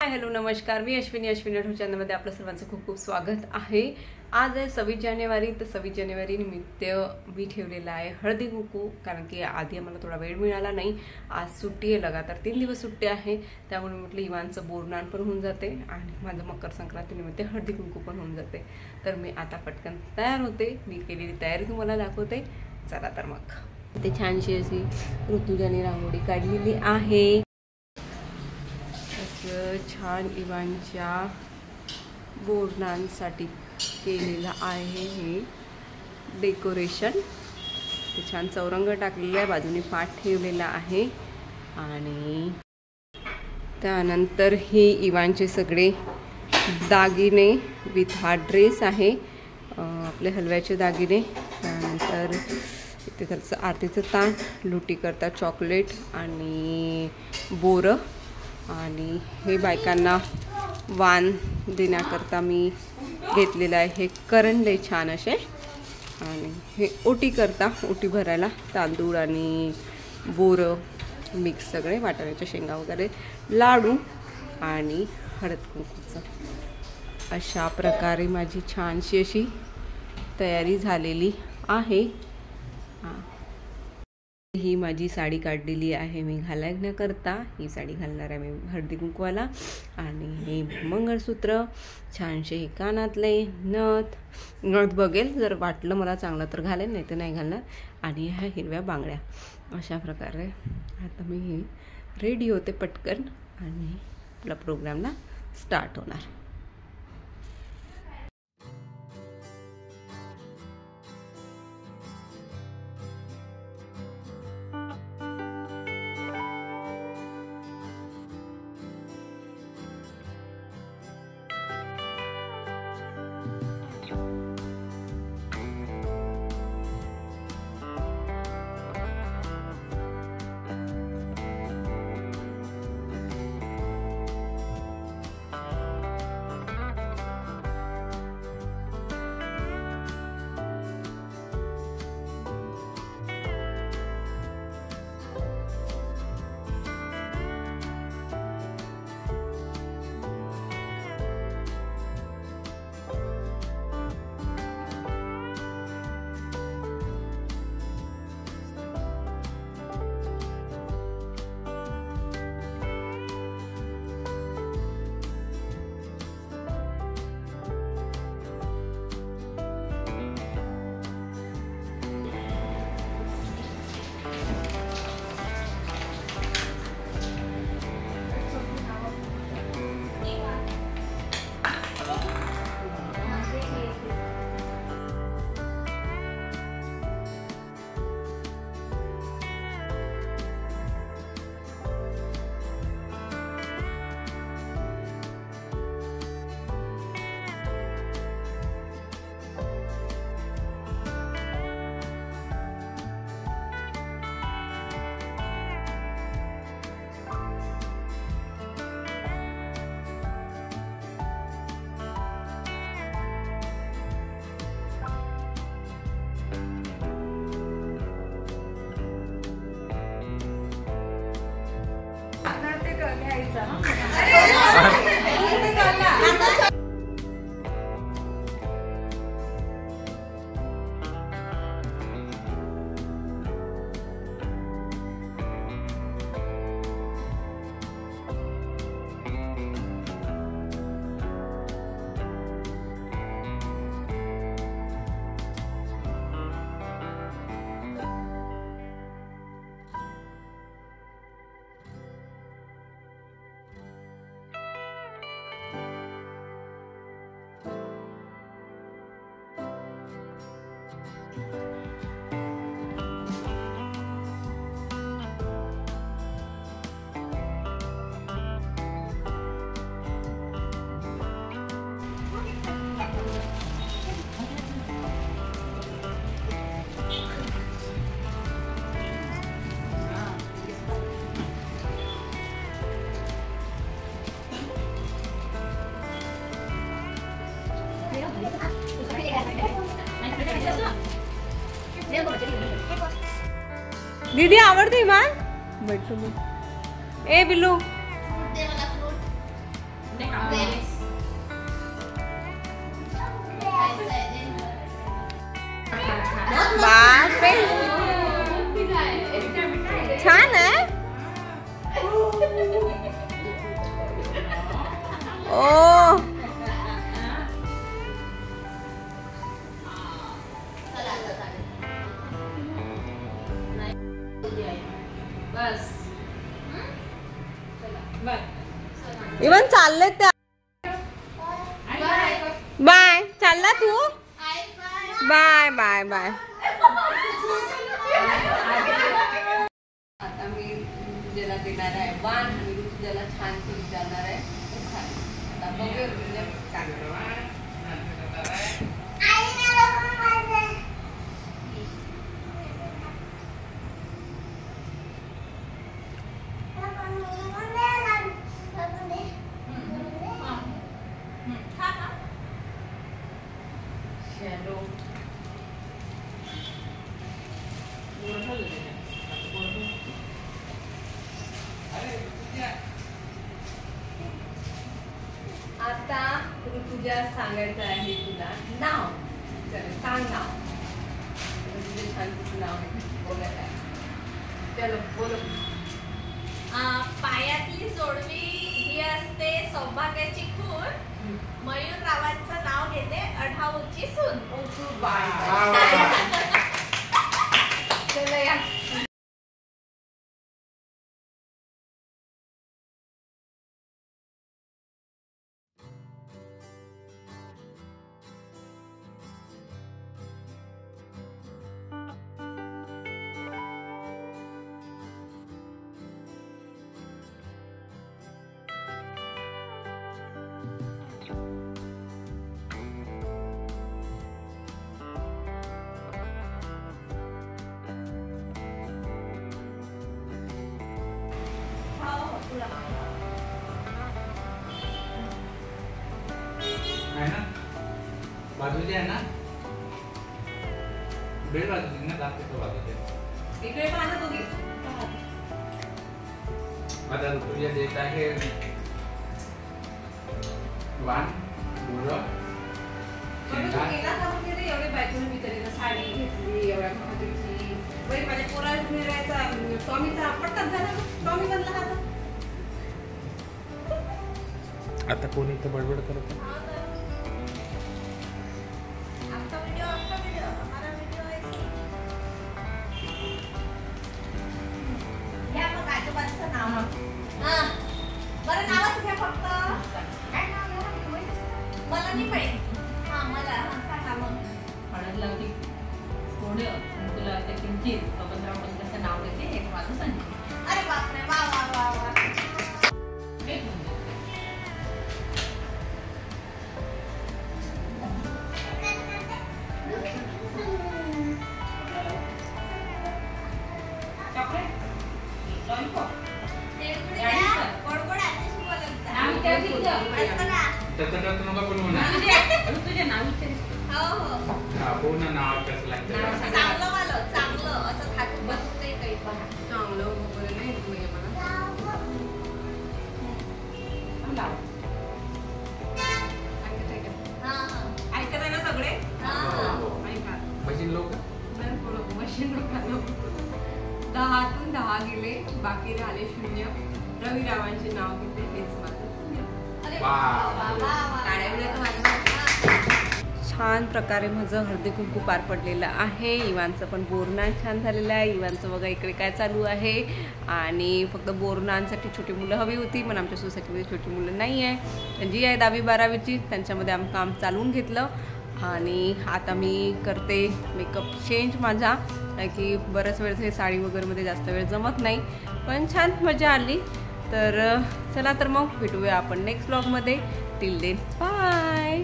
Hello नमस्कार, मी Ashwini YouTube चॅनलमध्ये आपलं सर्वांचं खूप खूप स्वागत आहे। आज आहे 26 जानेवारी, तर 26 जानेवारी निमित्त मी ठेवलेला आहे हळदी कुंकू, कारण की आधी आम्हाला थोडा वेळ मिळाला नाही। आज सुट्टी आहे, लगातार 3 दिवस सुट्टी आहे, त्यामुळे म्हटलं इवांचं बोरनान पण होऊन जाते आणि माझं मकर संक्रांती निमित्त हळदी कुंकू पण होऊन जाते। तर मी आता पटकन तयार होते, मी केलेली तयारी तुम्हाला दाखवते। चला तर मग ते छानशी अशी ऋतुजाने रांगोळी काढलेली आहे। छान इवांच्या बोरनांसाठी केलेलं आहे हे डेकोरेशन। ते छान चौरंग टाकलेला आहे, बाजूने पाट ठेवलेला आहे आणि त्यानंतर हे इवांचे सगळे दागिने विथ हा ड्रेस आहे, आपले हलव्याचे दागिने। त्यानंतर इथे त्याचं आरतीचं ताट, लुटी करता चॉकलेट आणि बोरं, आणि हे बायकांना वाण देण्याकरता मी घेतलेलं आहे हे करंडे छान असे, आणि हे ओटी करता, ओटी भरायला तांदूळ आणि बोरं मिक्स सगळे, वाटाण्याच्या शेंगा वगैरे, लाडू आणि हळद कुंकूचं। अशा प्रकारे माझी छानशी अशी तयारी झालेली आहे। ही माझी साडी काढलेली आहे मी घालण्याकरता, ही साडी घालणार आहे मी हळदी कुंकवाला। आणि हे मंगळसूत्र, छानसे हे कानातले, नथ बघेल, जर वाटलं मला चांगलं तर घालेल, नाही तर नाही घालणार। आणि ह्या हिरव्या बांगड्या, अशा प्रकारे आता मी रेडी होते पटकन आणि आपला प्रोग्रामला स्टार्ट होणार। दीदी आवडते इमान बैठो ए बिल्लू ओ इवन चालले त्या बाय चालला तू बाय बाय बाय आता मी ऋतुजाला देणार आहे वाण आणि ऋतुजाला छान विचारणार आहे आता बघूया आता ऋतुजा सांगायचं आहे तुला नाव चल सांग नाव तुझे छान नाव बोलत आहे चलो बोल पायातली जोडवी ही असते सौभाग्याची खून मयूररावांचं नाव घेते अढाऊची सून चल या है ना बाजूची आहे ना बेल बाजूची ना दाखते तो बाजूचे इकडे पाहा ना दोघी आता ऋतुजा देत आहे वाण गुरं एवढे बायकोने मी तरी साडी घेतली एवढ्या महागाची बाई माझ्या पोराला मिळायचा टॉमीचा पट्टाच झाला टॉमी बनला आता कोणी इथं बडबड करत बरं नावच घ्या फक्त काय नाव मला नाही माहिती मला सांगा मग हळद लावली थोडं तुला ते किंचित बबनराव पंताचं नाव घेते हे माझं सांगितलं अरे बापरे वा वा वा वा तुझे नाव पूर्ण नाव कसं लागतं चांगलं वालं चांगलं असं खातून बसते काही पण चांगलं वगैरे नाही ऐकत आहे ना सगळे मशीन लोक मशीन लोकांना 10तून 10 गेले बाकी राहिले 0 रवी रावांचे नाव घेते हेच माझं छान प्रकारे माझं हळदी कुंकू पार पडलेलं आहे इवांचं पण बोरनान छान झालेलं आहे इवांचं बघा इकडे काय चालू आहे आणि फक्त बोरनांसाठी छोटी मुलं हवी होती पण आमच्या सोसायटीमध्ये छोटी मुलं नाही आहे जी आहे 10वी 12वीची त्यांच्यामध्ये आम्ही काम चालवून घेतलं आणि आता मी करते मेकअप चेंज माझा की बऱ्याच वेळेस हे साडी वगैरेमध्ये जास्त वेळ जमत नाही पण छान मजा आली तर चला तर मग भेटूया आपण नेक्स्ट ब्लॉगमध्ये टिल देन बाय